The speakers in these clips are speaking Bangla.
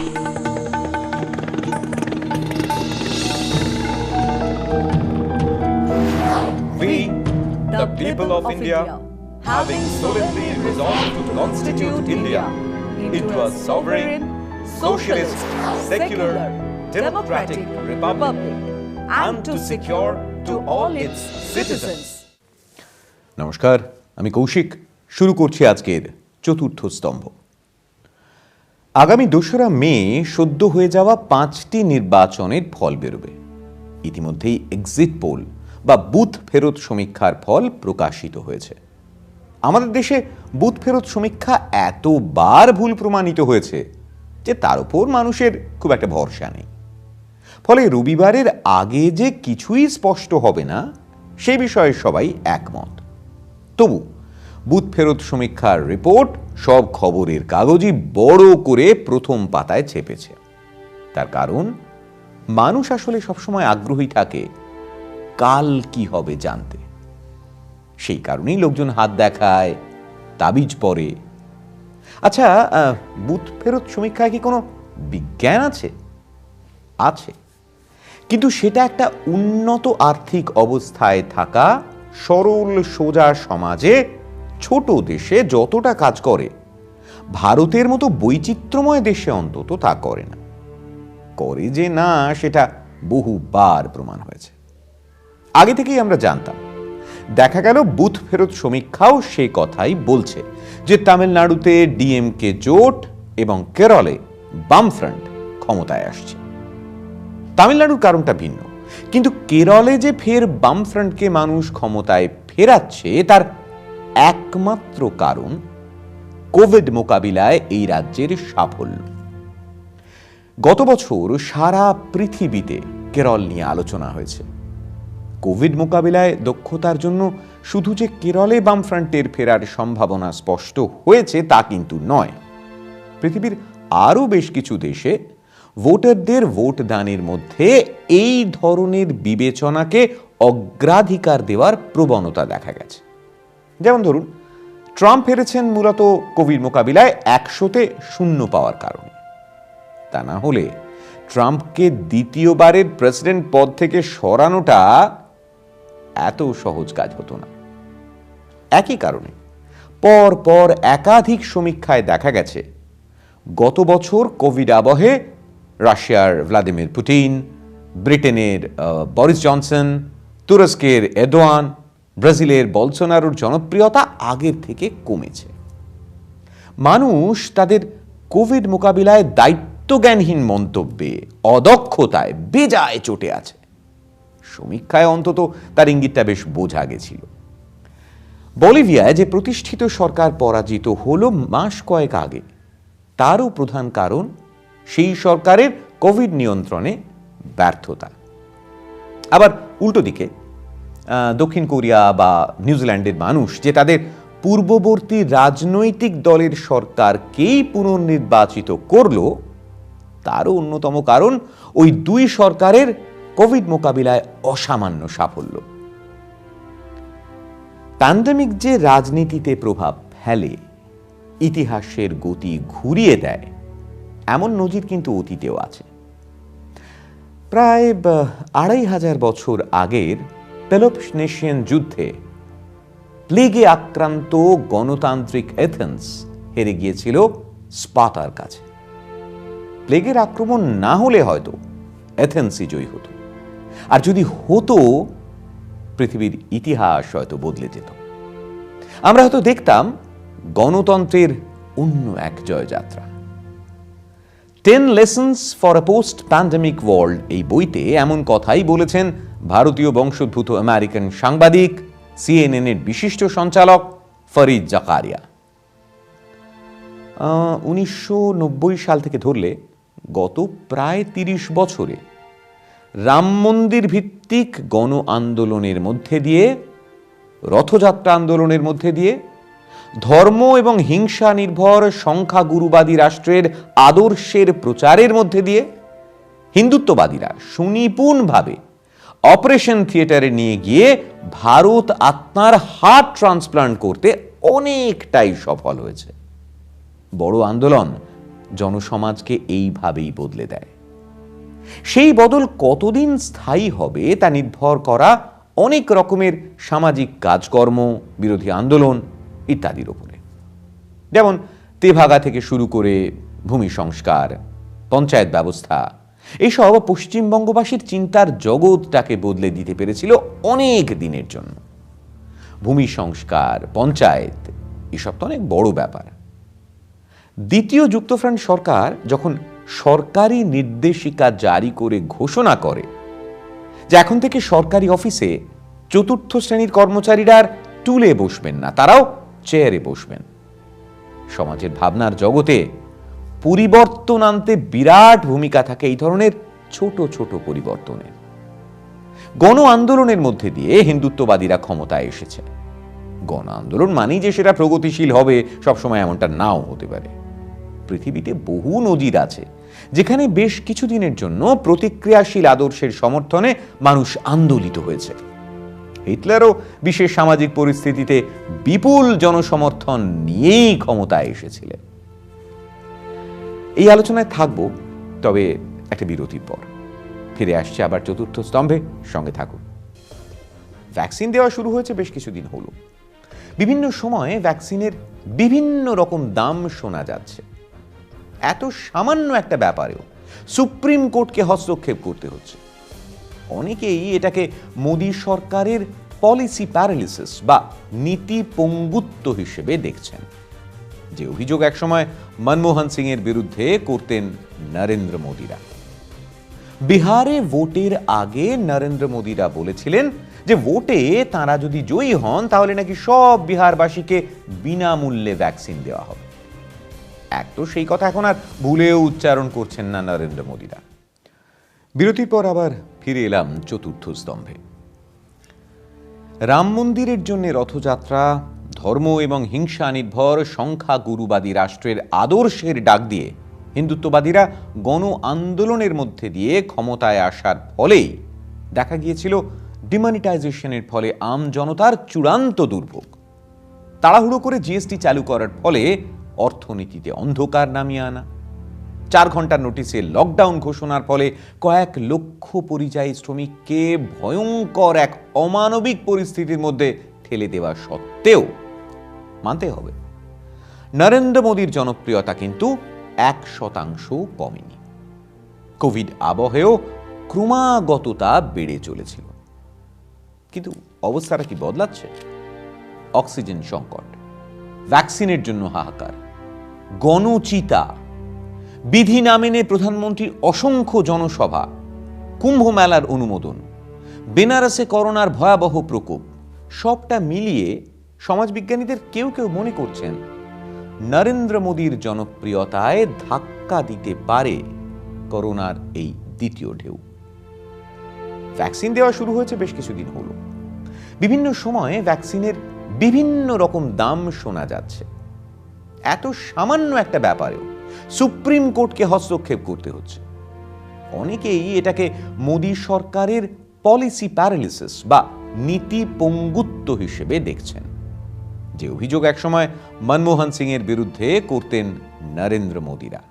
We, the people of India, having solemnly resolved to constitute India into a sovereign, socialist, secular, democratic republic, and to secure to all its citizens. নমস্কার, আমি কৌশিক। শুরু করছি আজকের চতুর্থ স্তম্ভ। আগামী ২রা মে সদ্য হয়ে যাওয়া ৫টি নির্বাচনের ফল বেরোবে। ইতিমধ্যেই এক্সিট পোল বা বুথ ফেরত সমীক্ষার ফল প্রকাশিত হয়েছে। আমাদের দেশে বুথ ফেরত সমীক্ষা এতবার ভুল প্রমাণিত হয়েছে যে তার উপর মানুষের খুব একটা ভরসা নেই। ফলে রবিবারের আগে যে কিছুই স্পষ্ট হবে না সে বিষয়ে সবাই একমত। তবু বুথ ফেরত সমীক্ষার রিপোর্ট সব খবরের কাগজই বড় করে প্রথম পাতায় ছেপেছে। তার কারণ মানুষ আসলে সবসময় আগ্রহী থাকে কাল কি হবে জানতে। সেই কারণেই লোকজন হাত দেখায়, তাবিজ পরে। আচ্ছা, বুথ ফেরত সমীক্ষায় কি কোনো বিজ্ঞান আছে? আছে, কিন্তু সেটা একটা উন্নত আর্থিক অবস্থায় থাকা সরল সোজা সমাজে ছোট দেশে যতটা কাজ করে ভারতের মতো বৈচিত্র্যময় দেশে অন্তত তা করে না। করে যে না সেটা বহুবার প্রমাণ হয়েছে। আগে থেকেই আমরা জানতাম। দেখা গেল বুথ ফেরত সমীক্ষাও সে কথাই বলছে যে তামিলনাড়ুতে ডিএমকে জোট এবং কেরলে বামফ্রন্ট ক্ষমতায় আসছে। তামিলনাড়ুর কারণটা ভিন্ন, কিন্তু কেরলে যে ফের বামফ্রন্টকে মানুষ ক্ষমতায় ফেরাচ্ছে তার একমাত্র কারণ কোভিড মোকাবিলায় এই রাজ্যের সাফল্য। গত বছর সারা পৃথিবীতে কেরল নিয়ে আলোচনা হয়েছে। কোভিড মোকাবিলায় দক্ষতার জন্য শুধু যে কেরলে বামফ্রন্টের ফেরার সম্ভাবনা স্পষ্ট হয়েছে তা কিন্তু নয়। পৃথিবীর আরও বেশ কিছু দেশে ভোটারদের ভোট দানের মধ্যে এই ধরনের বিবেচনাকে অগ্রাধিকার দেওয়ার প্রবণতা দেখা গেছে। যেমন ধরুন, ট্রাম্প হেরেছেন মূলত কোভিড মোকাবিলায় ১০০তে ০ পাওয়ার কারণে। তা না হলে ট্রাম্পকে দ্বিতীয়বারের প্রেসিডেন্ট পদ থেকে সরানোটা এত সহজ কাজ হতো না। একই কারণে পর পর একাধিক সমীক্ষায় দেখা গেছে গত বছর কোভিড আবহে রাশিয়ার ভ্লাদিমির পুতিন, ব্রিটেনের বরিস জনসন, তুরস্কের এরদোয়ান, ব্রাজিলের বলসোনারোর জনপ্রিয়তা আগের থেকে কমেছে। মানুষ তাদের কোভিড মোকাবিলায় দায়িত্বজ্ঞানহীন মন্তব্যে, অদক্ষতায় বেজায় চটে আছে। সমীক্ষায় অন্তত তার ইঙ্গিতটা বেশ বোঝা গেছিল। বলিভিয়ায় যে প্রতিষ্ঠিত সরকার পরাজিত হলো মাস কয়েক আগে, তারও প্রধান কারণ সেই সরকারের কোভিড নিয়ন্ত্রণে ব্যর্থতা। আবার উল্টো দিকে দক্ষিণ কোরিয়া বা নিউজিল্যান্ডের মানুষ যে তাদের পূর্ববর্তী রাজনৈতিক দলের সরকারকেই পুনর্নির্বাচিত করল, তারও অন্যতম কারণ ওই দুই সরকারের কোভিড মোকাবিলায় অসামান্য সাফল্য। প্যান্ডেমিক যে রাজনীতিতে প্রভাব ফেলে, ইতিহাসের গতি ঘুরিয়ে দেয়, এমন নজির কিন্তু অতীতেও আছে। প্রায় ২৫০০ বছর আগের পেলোপনেশিয়ান যুদ্ধে প্লেগে আক্রান্ত গণতান্ত্রিক এথেন্স হেরে গিয়েছিল স্পার্টার কাছে। প্লেগের আক্রমণ না হলে হয়তো এথেন্সই জয়ী হতো, আর যদি হতো পৃথিবীর ইতিহাস হয়তো বদলে যেত। আমরা হয়তো দেখতাম গণতন্ত্রের অন্য এক জয়যাত্রা। 10 Lessons for a Post-Pandemic World এই বইতে এমন কথাই বলেছেন ভারতীয় বংশোদ্ভূত আমেরিকান সাংবাদিক, CNN এর বিশিষ্ট সঞ্চালক ফরিদ জাকারিয়া। ১৯৯০ সাল থেকে ধরলে গত প্রায় ৩০ বছরে রাম মন্দির ভিত্তিক গণ আন্দোলনের মধ্যে দিয়ে, রথযাত্রা আন্দোলনের মধ্যে দিয়ে, ধর্ম এবং হিংসা নির্ভর সংখ্যাগুরুবাদী রাষ্ট্রের আদর্শের প্রচারের মধ্যে দিয়ে হিন্দুত্ববাদীরা সুনিপুণভাবে অপারেশন থিয়েটারে নিয়ে গিয়ে ভারত আত্মার হার্ট ট্রান্সপ্লান্ট করতে অনেকটাই সফল হয়েছে। বড় আন্দোলন জনসমাজকে এইভাবেই বদলে দেয়। সেই বদল কতদিন স্থায়ী হবে তা নির্ভর করা অনেক রকমের সামাজিক কাজকর্ম, বিরোধী আন্দোলন ইত্যাদির উপরে। যেমন তেভাগা থেকে শুরু করে ভূমি সংস্কার, পঞ্চায়েত ব্যবস্থা, এসব পশ্চিমবঙ্গবাসীর চিন্তার জগৎটাকে বদলে দিতে পেরেছিল অনেক দিনের জন্য। ভূমি সংস্কার, পঞ্চায়েত, এসব তো অনেক বড় ব্যাপার। দ্বিতীয় যুক্তফ্রন্ট সরকার যখন সরকারি নির্দেশিকা জারি করে ঘোষণা করে যে এখন থেকে সরকারি অফিসে চতুর্থ শ্রেণীর কর্মচারীরা আর টুলে বসবেন না, তারাও চেয়ারে বসবেন, সমাজের ভাবনার জগতে পরিবর্তন আনতে বিরাট ভূমিকা থাকে এই ধরনের ছোট ছোট পরিবর্তনের। গণ আন্দোলনের মধ্যে দিয়ে হিন্দুত্ববাদীরা ক্ষমতায় এসেছে। গণ আন্দোলন মানেই যে সেটা প্রগতিশীল হবে সবসময় এমনটা নাও হতে পারে। পৃথিবীতে বহু নজির আছে যেখানে বেশ কিছুদিনের জন্য প্রতিক্রিয়াশীল আদর্শের সমর্থনে মানুষ আন্দোলিত হয়েছে। হিটলারও বিশেষ সামাজিক পরিস্থিতিতে বিপুল জনসমর্থন নিয়েই ক্ষমতায় এসেছিলেন। এই আলোচনায় থাকবো, তবে একটা বিরতির পর ফিরে আসছে আবার চতুর্থ স্তম্ভে, সঙ্গে থাকুন। ভ্যাকসিন দেওয়া শুরু হয়েছে বেশ কিছুদিন হলো। বিভিন্ন সময়ে ভ্যাকসিনের বিভিন্ন রকম দাম শোনা যাচ্ছে। এত সামান্য একটা ব্যাপারেও সুপ্রিম কোর্টকে হস্তক্ষেপ করতে হচ্ছে। অনেকেই এটাকে মোদী সরকারের পলিসি প্যারালিসিস বা নীতি পঙ্গুত্ব হিসেবে দেখছেন, যে অভিযোগ একসময় মনমোহন সিং এর বিরুদ্ধে করতেন নরেন্দ্র মোদীরা। বিহারে ভোটের আগে নরেন্দ্র মোদীরা বলেছিলেন যে ভোটে তারা যদি জয়ী হন তাহলে নাকি সব বিহারবাসীকে বিনামূল্যে ভ্যাকসিন দেওয়া হবে। এক তো সেই কথা এখন আর ভুলেও উচ্চারণ করছেন না নরেন্দ্র মোদীরা। বিরতির পর আবার ফিরে এলাম চতুর্থ স্তম্ভে। রাম মন্দিরের জন্য রথযাত্রা, ধর্ম এবং হিংসা নির্ভর সংখ্যাগুরুবাদী রাষ্ট্রের আদর্শের ডাক দিয়ে হিন্দুত্ববাদীরা গণ আন্দোলনের মধ্যে দিয়ে ক্ষমতায় আসার ফলেই দেখা গিয়েছিল ডিমনিটাইজেশনের ফলে আম জনতার চূড়ান্ত দুর্ভোগ। তাড়াহুড়ো করে জিএসটি চালু করার ফলে অর্থনীতিতে অন্ধকার নামিয়ে আনা, 4 ঘন্টার নোটিশে লকডাউন ঘোষণার ফলে কয়েক লক্ষ পরিযায়ী শ্রমিককে ভয়ঙ্কর এক অমানবিক পরিস্থিতির মধ্যে ঠেলে দেওয়া সত্ত্বেও মানতে হবে নরেন্দ্র মোদীর জনপ্রিয়তা কিন্তু 1% কমেনি। কোভিড আবহেও ক্রমাগততা বেড়ে চলেছিল। কিন্তু অবস্থাটা কি বদলাচ্ছে? অক্সিজেন সংকট, ভ্যাকসিনের জন্য হাহাকার, গণচিতা, বিধি না মেনে প্রধানমন্ত্রীর অসংখ্য জনসভা, কুম্ভ মেলার অনুমোদন, বেনারসে করোনার ভয়াবহ প্রকোপ, সবটা মিলিয়ে সমাজবিজ্ঞানীদের কেউ কেউ মনে করছেন নরেন্দ্র মোদীর জনপ্রিয়তায় ধাক্কা দিতে পারে করোনার এই দ্বিতীয় ঢেউ। ভ্যাকসিন দেওয়া শুরু হয়েছে বেশ কিছুদিন হলো। বিভিন্ন সময়ে ভ্যাকসিনের বিভিন্ন রকম দাম শোনা যাচ্ছে। এত সামান্য একটা ব্যাপারেও সুপ্রিম কোর্টকে হস্তক্ষেপ করতে হচ্ছে। অনেকেই এটাকে মোদী সরকারের পলিসি প্যারালিসিস বা নীতি পঙ্গুত্ব হিসেবে দেখছেন, যে অভিযোগ একসময় মনমোহন সিং এর বিরুদ্ধে করতেন নরেন্দ্র মোদীরা।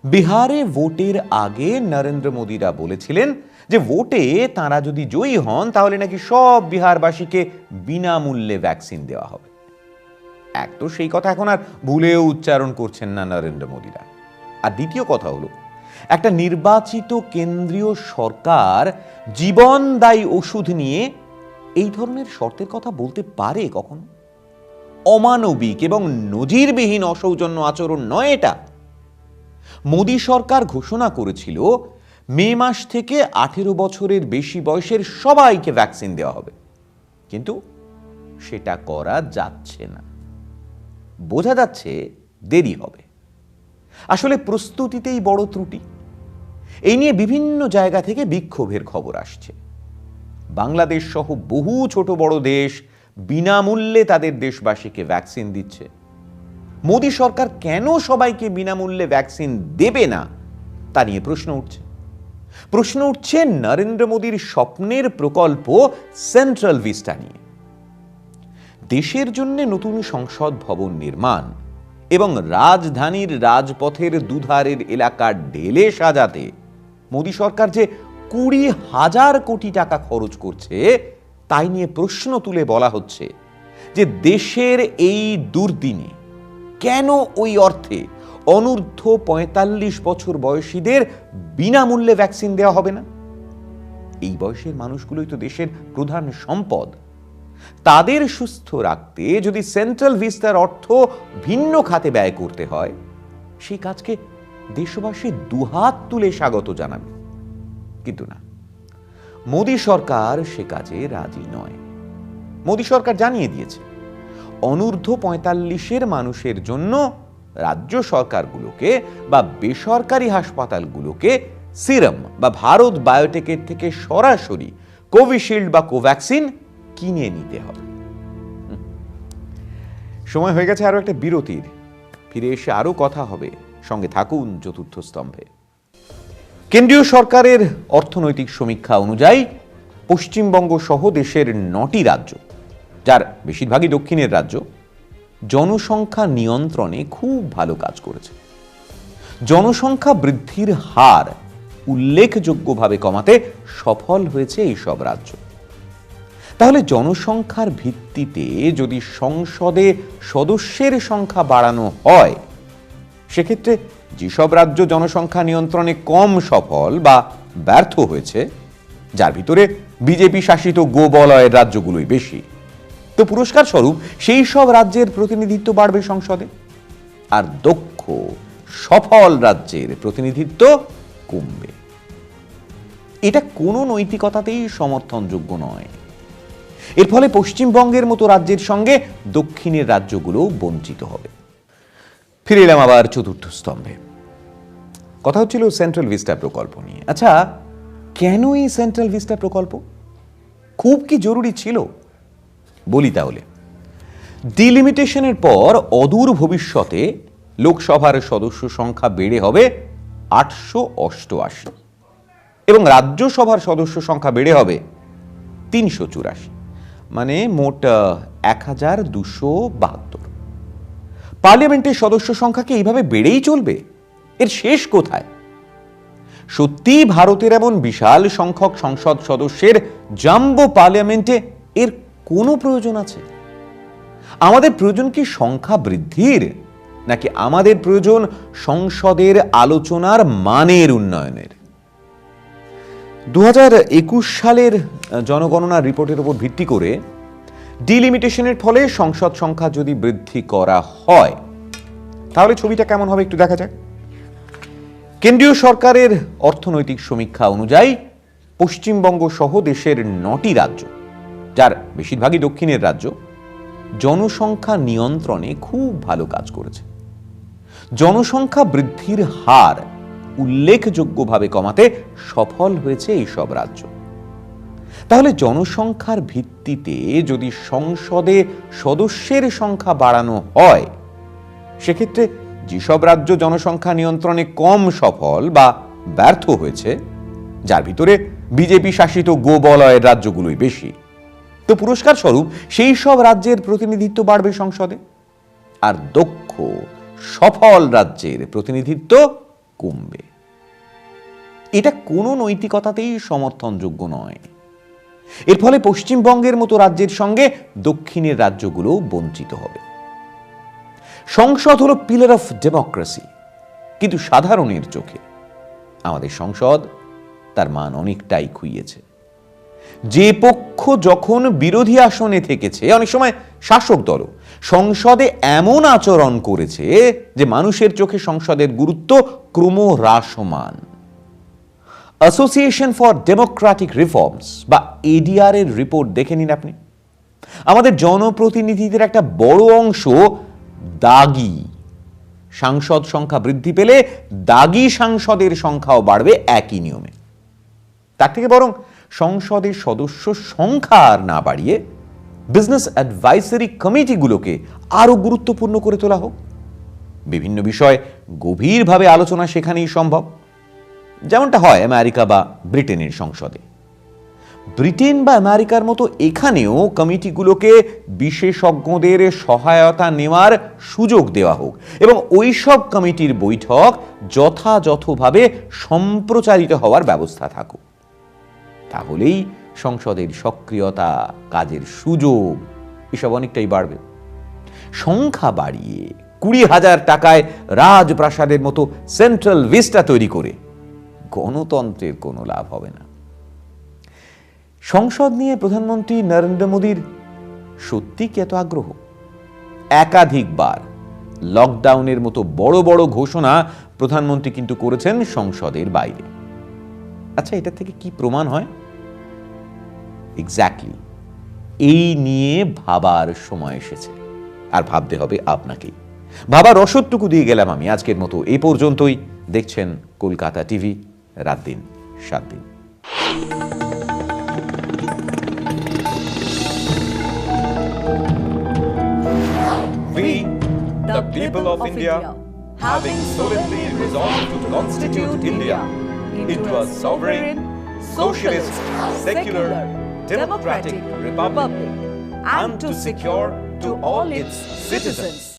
বিহারে ভোটের আগে নরেন্দ্র মোদীরা বলেছিলেন যে ভোটে তারা যদি জয়ী হন তাহলে নাকি সব বিহারবাসীকে বিনামূল্যে ভ্যাকসিন দেওয়া হবে। এক তো সেই কথা এখন আর ভুলেও উচ্চারণ করছেন না নরেন্দ্র মোদীরা। আর দ্বিতীয় কথা হলো, একটা নির্বাচিত কেন্দ্রীয় সরকার জীবনদায়ী ওষুধ নিয়ে এই ধরনের শর্তের কথা বলতে পারে কখনো? অমানবিক এবং নজিরবিহীন অসৌজন্য আচরণ নয় এটা। মোদী সরকার ঘোষণা করেছিল মে মাস থেকে 18 বছরের বেশি বয়সের সবাইকে ভ্যাকসিন দেওয়া হবে, কিন্তু সেটা করা যাচ্ছে না। বোঝা যাচ্ছে দেরি হবে। আসলে প্রস্তুতিতেই বড় ত্রুটি। এই নিয়ে বিভিন্ন জায়গা থেকে বিক্ষোভের খবর আসছে। বাংলাদেশ সহ বহু ছোট বড় দেশ বিনামূল্যে তাদের দেশবাসীকে ভ্যাকসিন দিচ্ছে। মোদী সরকার কেন সবাইকে বিনামূল্যে ভ্যাকসিন দেবে না তা নিয়ে প্রশ্ন উঠছে নরেন্দ্র মোদীর স্বপ্নের প্রকল্প সেন্ট্রাল ভিস্টা নিয়ে। দেশের জন্য নতুন সংসদ ভবন নির্মাণ এবং রাজধানীর রাজপথের দুধারের এলাকা ঢেলে সাজাতে মোদী সরকার যে 20,000 কোটি টাকা খরচ করছে তাই নিয়ে প্রশ্ন তুলে বলা হচ্ছে যে দেশের এই দুর্দিনে কেন ওই অর্থে অনূর্ধ্ব 45 বছর বয়সীদের বিনামূল্যে ভ্যাকসিন দেওয়া হবে না? এই বয়সের মানুষগুলোই তো দেশের প্রধান সম্পদ। তাদের সুস্থ রাখতে যদি সেন্ট্রাল ভিস্টার অর্থ ভিন্ন খাতে ব্যয় করতে হয়, সেই কাজকে দেশবাসী দুহাত তুলে স্বাগত জানাবে। কিন্তু না, মোদী সরকার সে কাজে রাজি নয়। মোদী সরকার জানিয়ে দিয়েছে অনূর্ধ্ব 45-এর মানুষের জন্য রাজ্য সরকারগুলোকে বা বেসরকারি হাসপাতালগুলোকে সিরাম বা ভারত বায়োটেকের থেকে সরাসরি কোভিশিল্ড বা কোভ্যাক্সিন কিনে নিতে হবে। সময় হয়ে গেছে আরো একটা বিরতির। ফিরে এসে আরো কথা হবে। সঙ্গে থাকুন চতুর্থ স্তম্ভে। কেন্দ্রীয় সরকারের অর্থনৈতিক সমীক্ষা অনুযায়ী পশ্চিমবঙ্গ সহ দেশের 9টি রাজ্য, যার বেশিরভাগই দক্ষিণের রাজ্য, জনসংখ্যা নিয়ন্ত্রণে খুব ভালো কাজ করেছে। জনসংখ্যা বৃদ্ধির হার উল্লেখযোগ্যভাবে কমাতে সফল হয়েছে এই সব রাজ্য। তাহলে জনসংখ্যার ভিত্তিতে যদি সংসদে সদস্যের সংখ্যা বাড়ানো হয়, সেক্ষেত্রে যেসব রাজ্য জনসংখ্যা নিয়ন্ত্রণে কম সফল বা ব্যর্থ হয়েছে, যার ভিতরে বিজেপি শাসিত গোবলয়ের রাজ্যগুলোই বেশি, তো পুরস্কার স্বরূপ সেই সব রাজ্যের প্রতিনিধিত্ব বাড়বে সংসদে, আর দক্ষ সফল রাজ্যের প্রতিনিধিত্ব কমবে। এটা কোনো নৈতিকতাতেই সমর্থনযোগ্য নয়। এর ফলে পশ্চিমবঙ্গের মতো রাজ্যের সঙ্গে দক্ষিণের রাজ্যগুলো বঞ্চিত হবে। ফিরে এলাম আবার চতুর্থ স্তম্ভে। কথা হচ্ছিল সেন্ট্রাল ভিস্টা প্রকল্প নিয়ে। আচ্ছা, কেন এই সেন্ট্রাল ভিস্টা প্রকল্প? খুব কি জরুরি ছিল? বলি তাহলে। ডিলিমিটেশনের পর অদূর ভবিষ্যতে লোকসভার সদস্য সংখ্যা বেড়ে হবে 888 এবং রাজ্যসভার সদস্য সংখ্যা বেড়ে হবে 384, মানে মোট 1272। পার্লামেন্টের সদস্য সংখ্যা কি এইভাবে বেড়েই চলবে? এর শেষ কোথায়? সত্যি ভারতের এমন বিশাল সংখ্যক সংসদ সদস্যের জাম্বো পার্লামেন্টে এর কোনো প্রয়োজন আছে? আমাদের প্রয়োজন কি সংখ্যা বৃদ্ধির, নাকি আমাদের প্রয়োজন সংসদের আলোচনার মানের উন্নয়নের? 2021 সালের জনগণনার রিপোর্টের উপর ভিত্তি করে ডিলিমিটেশনের ফলে সংসদ সংখ্যা যদি বৃদ্ধি করা হয়, তাহলে ছবিটা কেমন হবে একটু দেখা যাক। কেন্দ্রীয় সরকারের অর্থনৈতিক সমীক্ষা অনুযায়ী পশ্চিমবঙ্গ সহ দেশের 9টি রাজ্য, যার বেশিরভাগই দক্ষিণের রাজ্য, জনসংখ্যা নিয়ন্ত্রণে খুব ভালো কাজ করেছে। জনসংখ্যা বৃদ্ধির হার উল্লেখযোগ্যভাবে কমাতে সফল হয়েছে এই সব রাজ্য। তাহলে জনসংখ্যার ভিত্তিতে যদি সংসদে সদস্যের সংখ্যা বাড়ানো হয়, সেক্ষেত্রে যেসব রাজ্য জনসংখ্যা নিয়ন্ত্রণে কম সফল বা ব্যর্থ হয়েছে, যার ভিতরে বিজেপি শাসিত গোবলয়ের রাজ্যগুলোই বেশি, তো পুরস্কার স্বরূপ সেই সব রাজ্যের প্রতিনিধিত্ব বাড়বে সংসদে, আর দক্ষ সফল রাজ্যের প্রতিনিধিত্ব কমবে। এটা কোনো নৈতিকতাতেই সমর্থনযোগ্য নয়। এর ফলে পশ্চিমবঙ্গের মতো রাজ্যের সঙ্গে দক্ষিণের রাজ্যগুলো বঞ্চিত হবে। সংসদ হলো পিলার অফ ডেমোক্রেসি, কিন্তু সাধারণের চোখে আমাদের সংসদ তার মান অনেকটাই খুইয়েছে। যে পক্ষ যখন বিরোধী আসনে থেকেছে, অনেক সময় শাসক দলও সংসদে এমন আচরণ করেছে যে মানুষের চোখে সংসদের গুরুত্ব ক্রমহ্রাসমান। অ্যাসোসিয়েশন ফর ডেমোক্রেটিক রিফর্মস বা এডিআর এর রিপোর্ট দেখে নিন আপনি। আমাদের জনপ্রতিনিধিদের একটা বড় অংশ দাগী। সাংসদ সংখ্যা বৃদ্ধি পেলে দাগী সাংসদের সংখ্যাও বাড়বে একই নিয়মে। তার থেকে বরং সংসদের সদস্য সংখ্যা আর না বাড়িয়ে বিজনেস অ্যাডভাইসারি কমিটিগুলোকে আরো গুরুত্বপূর্ণ করে তোলা হোক। বিভিন্ন বিষয় গভীরভাবে আলোচনা সেখানেই সম্ভব, যেমনটা হয় আমেরিকা বা ব্রিটেনের সংসদে। ব্রিটেন বা আমেরিকার মতো এখানেও কমিটিগুলোকে বিশেষজ্ঞদের সহায়তা নেওয়ার সুযোগ দেওয়া হোক এবং ওইসব কমিটির বৈঠক যথাযথভাবে সম্প্রচারিত হওয়ার ব্যবস্থা থাকুক। তাহলেই সংসদের সক্রিয়তা, কাজের সুযোগ এসব অনেকটাই বাড়বে। সংখ্যা বাড়িয়ে 20,000 টাকায় রাজপ্রাসাদের মতো সেন্ট্রাল ভিস্টা তৈরি করে গণতন্ত্রের কোনো লাভ হবে না। সংসদ নিয়ে প্রধানমন্ত্রী নরেন্দ্র মোদীর সত্যি কি এত আগ্রহ? একাধিকবার লকডাউনের মতো বড় বড় ঘোষণা প্রধানমন্ত্রী কিন্তু করেছেন সংসদের বাইরে। আচ্ছা, এটা থেকে কি প্রমাণ হয়? এক্স্যাক্টলি এই নিয়ে ভাবার সময় এসেছে, আর ভাবতে হবে আপনাকেই। ভাবার রসদটুকু দিয়ে গেলাম আমি। আজকের মতো এই পর্যন্তই। দেখছেন কলকাতা টিভি, রাত দিন 7 দিন। We, the people of India, having solemnly resolved to constitute India into a sovereign, socialist, secular, democratic republic, and to secure to all its citizens